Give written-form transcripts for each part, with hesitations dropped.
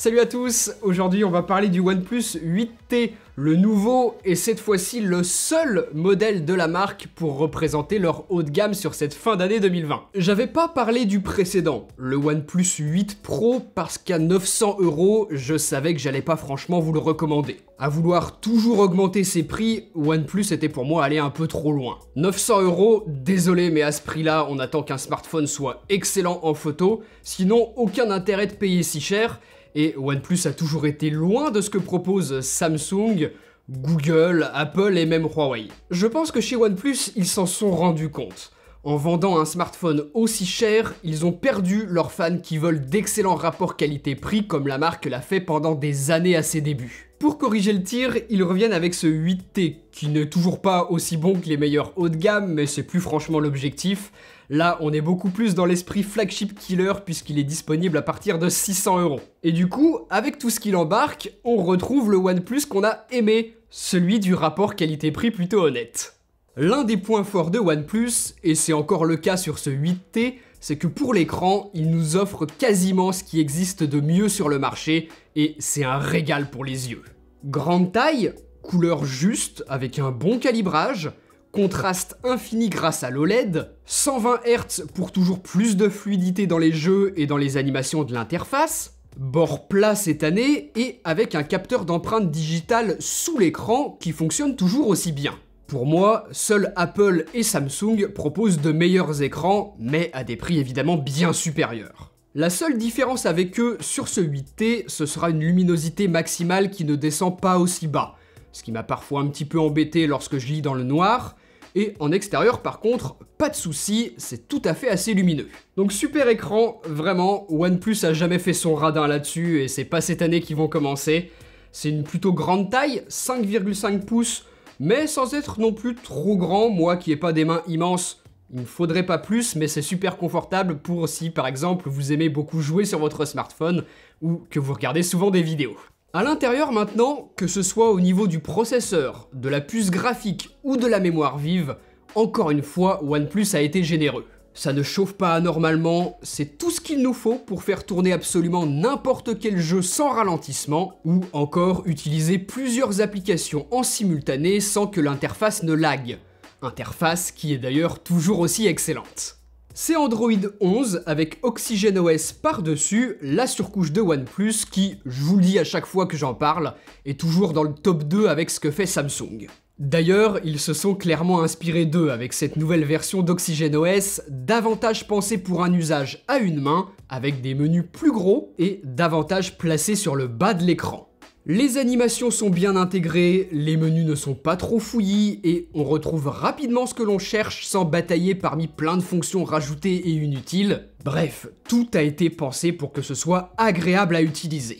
Salut à tous, aujourd'hui on va parler du OnePlus 8T, le nouveau et cette fois-ci le seul modèle de la marque pour représenter leur haut de gamme sur cette fin d'année 2020. J'avais pas parlé du précédent, le OnePlus 8 Pro, parce qu'à 900 €, je savais que j'allais pas franchement vous le recommander. À vouloir toujours augmenter ses prix, OnePlus était pour moi aller un peu trop loin. 900 €, désolé mais à ce prix-là, on attend qu'un smartphone soit excellent en photo, sinon aucun intérêt de payer si cher. Et OnePlus a toujours été loin de ce que proposent Samsung, Google, Apple et même Huawei. Je pense que chez OnePlus, ils s'en sont rendus compte. En vendant un smartphone aussi cher, ils ont perdu leurs fans qui veulent d'excellents rapports qualité-prix comme la marque l'a fait pendant des années à ses débuts. Pour corriger le tir, ils reviennent avec ce 8T, qui n'est toujours pas aussi bon que les meilleurs haut de gamme, mais c'est plus franchement l'objectif. Là, on est beaucoup plus dans l'esprit flagship killer puisqu'il est disponible à partir de 600 €. Et du coup, avec tout ce qu'il embarque, on retrouve le OnePlus qu'on a aimé, celui du rapport qualité-prix plutôt honnête. L'un des points forts de OnePlus, et c'est encore le cas sur ce 8T, c'est que pour l'écran, il nous offre quasiment ce qui existe de mieux sur le marché, et c'est un régal pour les yeux. Grande taille, couleur juste avec un bon calibrage, contraste infini grâce à l'OLED, 120 Hz pour toujours plus de fluidité dans les jeux et dans les animations de l'interface, bord plat cette année et avec un capteur d'empreinte digitale sous l'écran qui fonctionne toujours aussi bien. Pour moi, seuls Apple et Samsung proposent de meilleurs écrans, mais à des prix évidemment bien supérieurs. La seule différence avec eux sur ce 8T, ce sera une luminosité maximale qui ne descend pas aussi bas, ce qui m'a parfois un petit peu embêté lorsque je lis dans le noir. Et en extérieur par contre, pas de soucis, c'est tout à fait assez lumineux. Donc super écran, vraiment, OnePlus a jamais fait son radin là-dessus et c'est pas cette année qu'ils vont commencer. C'est une plutôt grande taille, 5,5 pouces, mais sans être non plus trop grand, moi qui ai pas des mains immenses. Il ne faudrait pas plus, mais c'est super confortable pour si par exemple vous aimez beaucoup jouer sur votre smartphone ou que vous regardez souvent des vidéos. À l'intérieur maintenant, que ce soit au niveau du processeur, de la puce graphique ou de la mémoire vive, encore une fois, OnePlus a été généreux. Ça ne chauffe pas anormalement, c'est tout ce qu'il nous faut pour faire tourner absolument n'importe quel jeu sans ralentissement, ou encore utiliser plusieurs applications en simultané sans que l'interface ne lag. Interface qui est d'ailleurs toujours aussi excellente. C'est Android 11 avec OxygenOS par-dessus, la surcouche de OnePlus qui, je vous le dis à chaque fois que j'en parle, est toujours dans le top 2 avec ce que fait Samsung. D'ailleurs, ils se sont clairement inspirés d'eux avec cette nouvelle version d'OxygenOS, davantage pensée pour un usage à une main, avec des menus plus gros et davantage placés sur le bas de l'écran. Les animations sont bien intégrées, les menus ne sont pas trop fouillis et on retrouve rapidement ce que l'on cherche sans batailler parmi plein de fonctions rajoutées et inutiles. Bref, tout a été pensé pour que ce soit agréable à utiliser.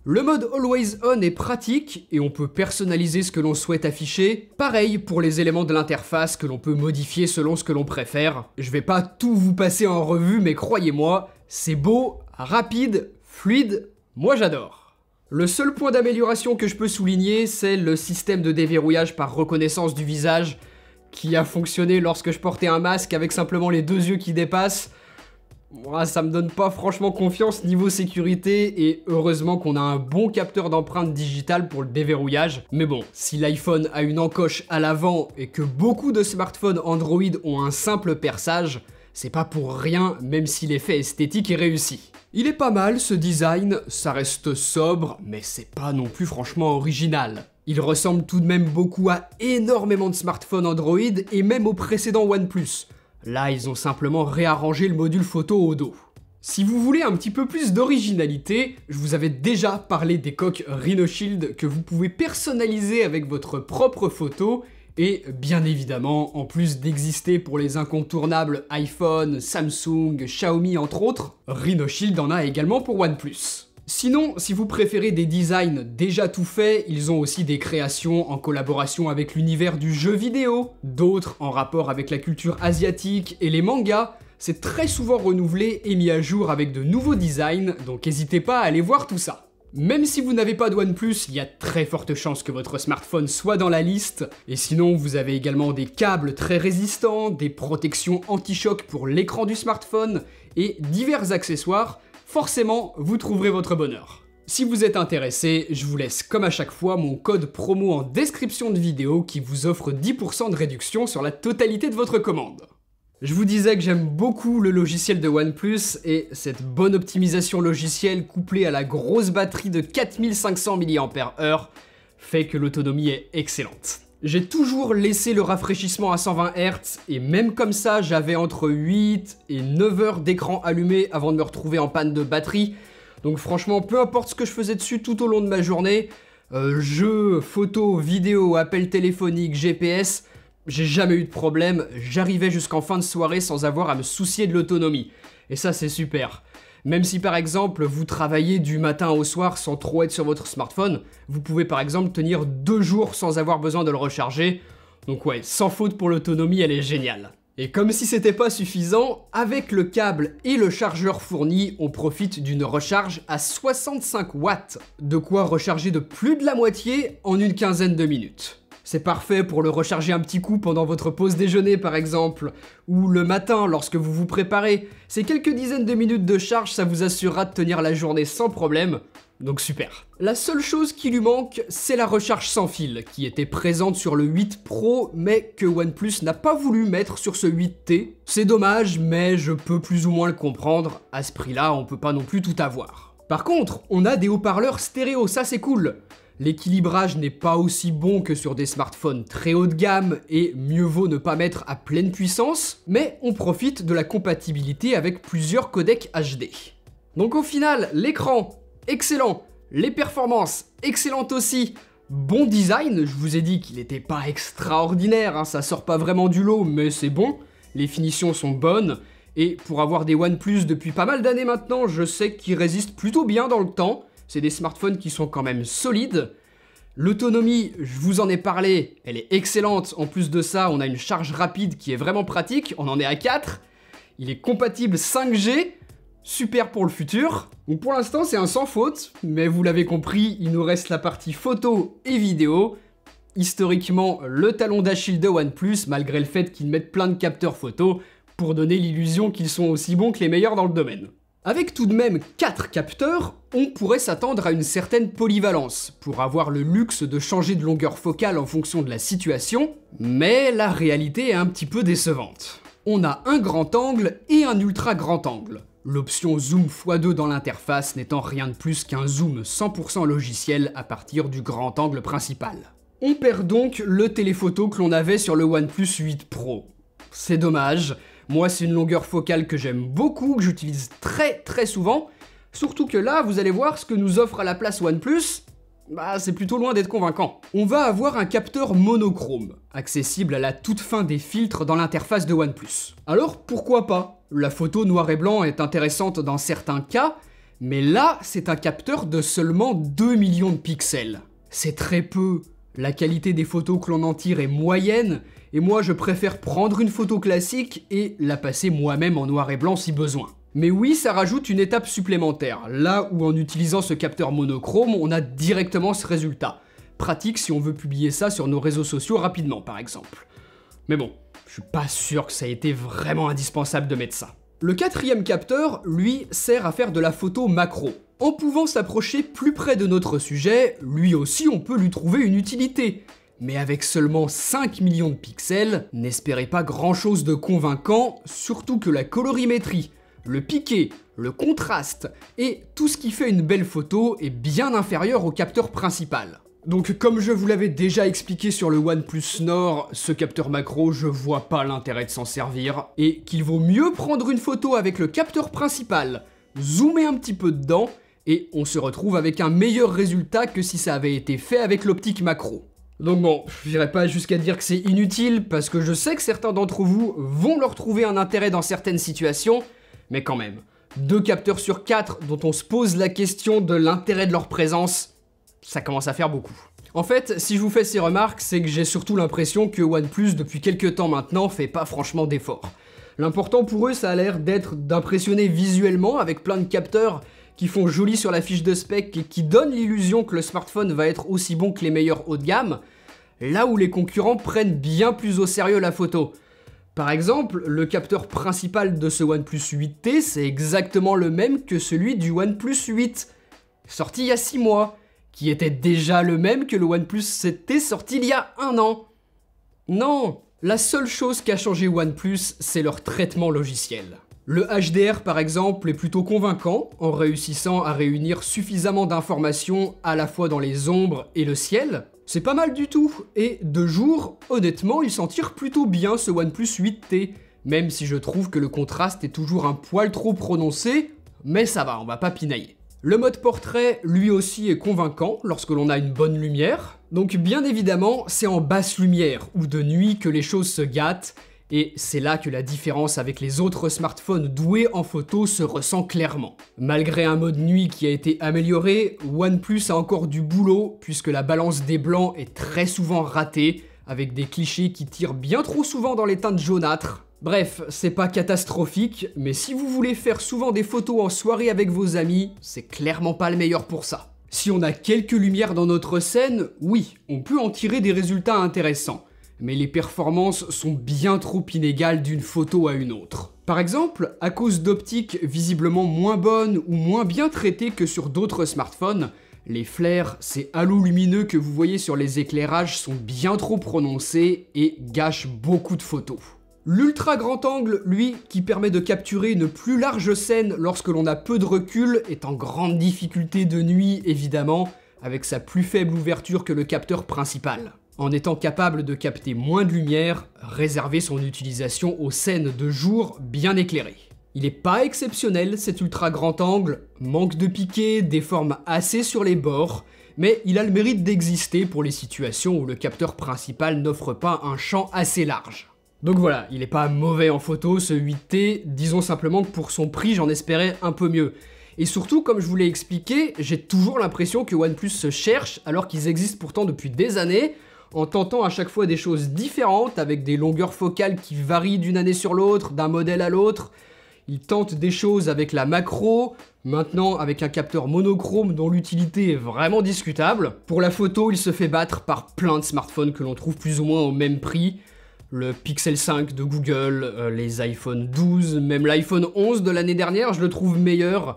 Le mode Always On est pratique et on peut personnaliser ce que l'on souhaite afficher. Pareil pour les éléments de l'interface que l'on peut modifier selon ce que l'on préfère. Je vais pas tout vous passer en revue mais croyez-moi, c'est beau, rapide, fluide, moi j'adore. Le seul point d'amélioration que je peux souligner, c'est le système de déverrouillage par reconnaissance du visage qui a fonctionné lorsque je portais un masque avec simplement les deux yeux qui dépassent. Moi, ça me donne pas franchement confiance niveau sécurité et heureusement qu'on a un bon capteur d'empreinte digitale pour le déverrouillage. Mais bon, si l'iPhone a une encoche à l'avant et que beaucoup de smartphones Android ont un simple perçage, c'est pas pour rien même si l'effet esthétique est réussi. Il est pas mal ce design, ça reste sobre, mais c'est pas non plus franchement original. Il ressemble tout de même beaucoup à énormément de smartphones Android et même au précédent OnePlus. Là, ils ont simplement réarrangé le module photo au dos. Si vous voulez un petit peu plus d'originalité, je vous avais déjà parlé des coques Rhino Shield que vous pouvez personnaliser avec votre propre photo. Et bien évidemment, en plus d'exister pour les incontournables iPhone, Samsung, Xiaomi entre autres, Rhino Shield en a également pour OnePlus. Sinon, si vous préférez des designs déjà tout faits, ils ont aussi des créations en collaboration avec l'univers du jeu vidéo, d'autres en rapport avec la culture asiatique et les mangas. C'est très souvent renouvelé et mis à jour avec de nouveaux designs, donc n'hésitez pas à aller voir tout ça. Même si vous n'avez pas de OnePlus, il y a très forte chance que votre smartphone soit dans la liste. Et sinon, vous avez également des câbles très résistants, des protections anti-choc pour l'écran du smartphone et divers accessoires. Forcément, vous trouverez votre bonheur. Si vous êtes intéressé, je vous laisse comme à chaque fois mon code promo en description de vidéo qui vous offre 10% de réduction sur la totalité de votre commande. Je vous disais que j'aime beaucoup le logiciel de OnePlus et cette bonne optimisation logicielle couplée à la grosse batterie de 4500 mAh fait que l'autonomie est excellente. J'ai toujours laissé le rafraîchissement à 120 Hz et même comme ça j'avais entre 8 et 9 heures d'écran allumé avant de me retrouver en panne de batterie. Donc franchement, peu importe ce que je faisais dessus tout au long de ma journée, jeux, photos, vidéos, appels téléphoniques, GPS, j'ai jamais eu de problème, j'arrivais jusqu'en fin de soirée sans avoir à me soucier de l'autonomie. Et ça c'est super. Même si par exemple vous travaillez du matin au soir sans trop être sur votre smartphone, vous pouvez par exemple tenir 2 jours sans avoir besoin de le recharger. Donc ouais, sans faute pour l'autonomie, elle est géniale. Et comme si c'était pas suffisant, avec le câble et le chargeur fourni, on profite d'une recharge à 65 watts, de quoi recharger de plus de la moitié en une quinzaine de minutes. C'est parfait pour le recharger un petit coup pendant votre pause déjeuner par exemple, ou le matin lorsque vous vous préparez. Ces quelques dizaines de minutes de charge, ça vous assurera de tenir la journée sans problème. Donc super. La seule chose qui lui manque, c'est la recharge sans fil, qui était présente sur le 8 Pro, mais que OnePlus n'a pas voulu mettre sur ce 8T. C'est dommage, mais je peux plus ou moins le comprendre, à ce prix-là, on peut pas non plus tout avoir. Par contre, on a des haut-parleurs stéréo, ça c'est cool. L'équilibrage n'est pas aussi bon que sur des smartphones très haut de gamme, et mieux vaut ne pas mettre à pleine puissance, mais on profite de la compatibilité avec plusieurs codecs HD. Donc au final, l'écran, excellent, les performances, excellentes aussi, bon design, je vous ai dit qu'il n'était pas extraordinaire, hein, ça sort pas vraiment du lot, mais c'est bon, les finitions sont bonnes, et pour avoir des OnePlus depuis pas mal d'années maintenant, je sais qu'ils résistent plutôt bien dans le temps, c'est des smartphones qui sont quand même solides. L'autonomie, je vous en ai parlé, elle est excellente, en plus de ça, on a une charge rapide qui est vraiment pratique, on en est à 4, il est compatible 5G, super pour le futur. Donc pour l'instant c'est un sans faute, mais vous l'avez compris, il nous reste la partie photo et vidéo. Historiquement, le talon d'Achille de OnePlus, malgré le fait qu'ils mettent plein de capteurs photo, pour donner l'illusion qu'ils sont aussi bons que les meilleurs dans le domaine. Avec tout de même 4 capteurs, on pourrait s'attendre à une certaine polyvalence, pour avoir le luxe de changer de longueur focale en fonction de la situation, mais la réalité est un petit peu décevante. On a un grand angle et un ultra grand angle. L'option zoom x2 dans l'interface n'étant rien de plus qu'un zoom 100% logiciel à partir du grand angle principal. On perd donc le téléphoto que l'on avait sur le OnePlus 8 Pro. C'est dommage, moi c'est une longueur focale que j'aime beaucoup, que j'utilise très souvent, surtout que là vous allez voir ce que nous offre à la place OnePlus, c'est plutôt loin d'être convaincant. On va avoir un capteur monochrome, accessible à la toute fin des filtres dans l'interface de OnePlus. Alors pourquoi pas? La photo noir et blanc est intéressante dans certains cas, mais là c'est un capteur de seulement 2 millions de pixels. C'est très peu. La qualité des photos que l'on en tire est moyenne, et moi je préfère prendre une photo classique et la passer moi-même en noir et blanc si besoin. Mais oui, ça rajoute une étape supplémentaire, là où en utilisant ce capteur monochrome, on a directement ce résultat. Pratique si on veut publier ça sur nos réseaux sociaux rapidement, par exemple. Mais bon, je suis pas sûr que ça ait été vraiment indispensable de mettre ça. Le 4e capteur, lui, sert à faire de la photo macro. En pouvant s'approcher plus près de notre sujet, lui aussi on peut lui trouver une utilité. Mais avec seulement 5 millions de pixels, n'espérez pas grand chose de convaincant, surtout que la colorimétrie, le piqué, le contraste et tout ce qui fait une belle photo est bien inférieur au capteur principal. Donc comme je vous l'avais déjà expliqué sur le OnePlus Nord, ce capteur macro, je vois pas l'intérêt de s'en servir, et qu'il vaut mieux prendre une photo avec le capteur principal, zoomer un petit peu dedans, et on se retrouve avec un meilleur résultat que si ça avait été fait avec l'optique macro. Donc bon, j'irai pas jusqu'à dire que c'est inutile, parce que je sais que certains d'entre vous vont leur trouver un intérêt dans certaines situations, mais quand même, 2 capteurs sur 4 dont on se pose la question de l'intérêt de leur présence, ça commence à faire beaucoup. En fait, si je vous fais ces remarques, c'est que j'ai surtout l'impression que OnePlus, depuis quelques temps maintenant, fait pas franchement d'efforts. L'important pour eux, ça a l'air d'être d'impressionner visuellement avec plein de capteurs qui font joli sur la fiche de spec et qui donnent l'illusion que le smartphone va être aussi bon que les meilleurs haut de gamme, là où les concurrents prennent bien plus au sérieux la photo. Par exemple, le capteur principal de ce OnePlus 8T, c'est exactement le même que celui du OnePlus 8. sorti il y a 6 mois, qui était déjà le même que le OnePlus 7T sorti il y a 1 an. Non, la seule chose qu'a changé OnePlus, c'est leur traitement logiciel. Le HDR par exemple est plutôt convaincant en réussissant à réunir suffisamment d'informations à la fois dans les ombres et le ciel. C'est pas mal du tout, et de jour, honnêtement, il s'en tire plutôt bien ce OnePlus 8T, même si je trouve que le contraste est toujours un poil trop prononcé, mais ça va, on va pas pinailler. Le mode portrait, lui aussi, est convaincant lorsque l'on a une bonne lumière, donc bien évidemment, c'est en basse lumière ou de nuit que les choses se gâtent, et c'est là que la différence avec les autres smartphones doués en photo se ressent clairement. Malgré un mode nuit qui a été amélioré, OnePlus a encore du boulot puisque la balance des blancs est très souvent ratée, avec des clichés qui tirent bien trop souvent dans les teintes jaunâtres. Bref, c'est pas catastrophique, mais si vous voulez faire souvent des photos en soirée avec vos amis, c'est clairement pas le meilleur pour ça. Si on a quelques lumières dans notre scène, oui, on peut en tirer des résultats intéressants. Mais les performances sont bien trop inégales d'une photo à une autre. Par exemple, à cause d'optiques visiblement moins bonnes ou moins bien traitées que sur d'autres smartphones, les flares, ces halos lumineux que vous voyez sur les éclairages sont bien trop prononcés et gâchent beaucoup de photos. L'ultra grand angle, lui, qui permet de capturer une plus large scène lorsque l'on a peu de recul, est en grande difficulté de nuit évidemment, avec sa plus faible ouverture que le capteur principal. En étant capable de capter moins de lumière, réserver son utilisation aux scènes de jour bien éclairées. Il n'est pas exceptionnel cet ultra grand angle, manque de piqué, déforme assez sur les bords, mais il a le mérite d'exister pour les situations où le capteur principal n'offre pas un champ assez large. Donc voilà, il n'est pas mauvais en photo ce 8T, disons simplement que pour son prix j'en espérais un peu mieux. Et surtout, comme je vous l'ai expliqué, j'ai toujours l'impression que OnePlus se cherche alors qu'ils existent pourtant depuis des années, en tentant à chaque fois des choses différentes, avec des longueurs focales qui varient d'une année sur l'autre, d'un modèle à l'autre. Ils tentent des choses avec la macro, maintenant avec un capteur monochrome dont l'utilité est vraiment discutable. Pour la photo, il se fait battre par plein de smartphones que l'on trouve plus ou moins au même prix. Le Pixel 5 de Google, les iPhone 12, même l'iPhone 11 de l'année dernière, je le trouve meilleur.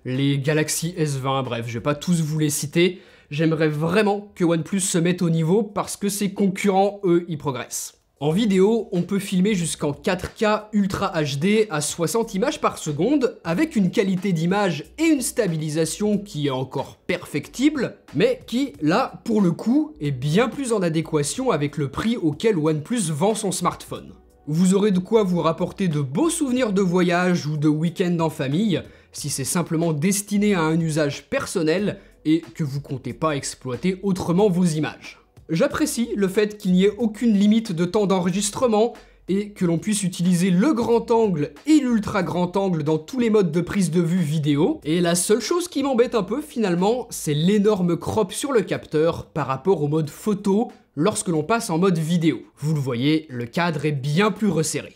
Les Galaxy S20, bref, je vais pas tous vous les citer. J'aimerais vraiment que OnePlus se mette au niveau parce que ses concurrents, eux, y progressent. En vidéo, on peut filmer jusqu'en 4K Ultra HD à 60 images par seconde, avec une qualité d'image et une stabilisation qui est encore perfectible, mais qui, là, pour le coup, est bien plus en adéquation avec le prix auquel OnePlus vend son smartphone. Vous aurez de quoi vous rapporter de beaux souvenirs de voyage ou de week-end en famille, si c'est simplement destiné à un usage personnel, et que vous comptez pas exploiter autrement vos images. J'apprécie le fait qu'il n'y ait aucune limite de temps d'enregistrement et que l'on puisse utiliser le grand angle et l'ultra grand angle dans tous les modes de prise de vue vidéo. Et la seule chose qui m'embête un peu finalement, c'est l'énorme crop sur le capteur par rapport au mode photo lorsque l'on passe en mode vidéo. Vous le voyez, le cadre est bien plus resserré.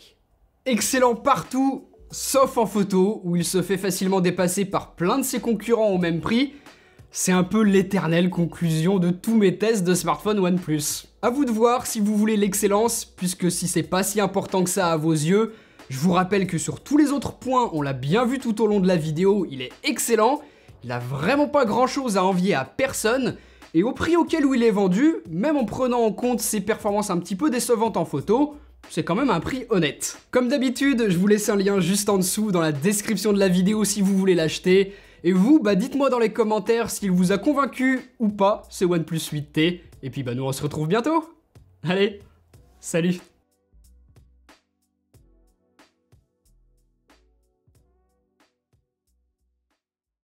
Excellent partout, sauf en photo où il se fait facilement dépasser par plein de ses concurrents au même prix. C'est un peu l'éternelle conclusion de tous mes tests de smartphone OnePlus. À vous de voir si vous voulez l'excellence, puisque si c'est pas si important que ça à vos yeux, je vous rappelle que sur tous les autres points, on l'a bien vu tout au long de la vidéo, il est excellent, il a vraiment pas grand chose à envier à personne, et au prix auquel il est vendu, même en prenant en compte ses performances un petit peu décevantes en photo, c'est quand même un prix honnête. Comme d'habitude, je vous laisse un lien juste en dessous dans la description de la vidéo si vous voulez l'acheter. Et vous, dites-moi dans les commentaires s'il vous a convaincu ou pas ce OnePlus 8T. Et puis nous on se retrouve bientôt. Allez, salut!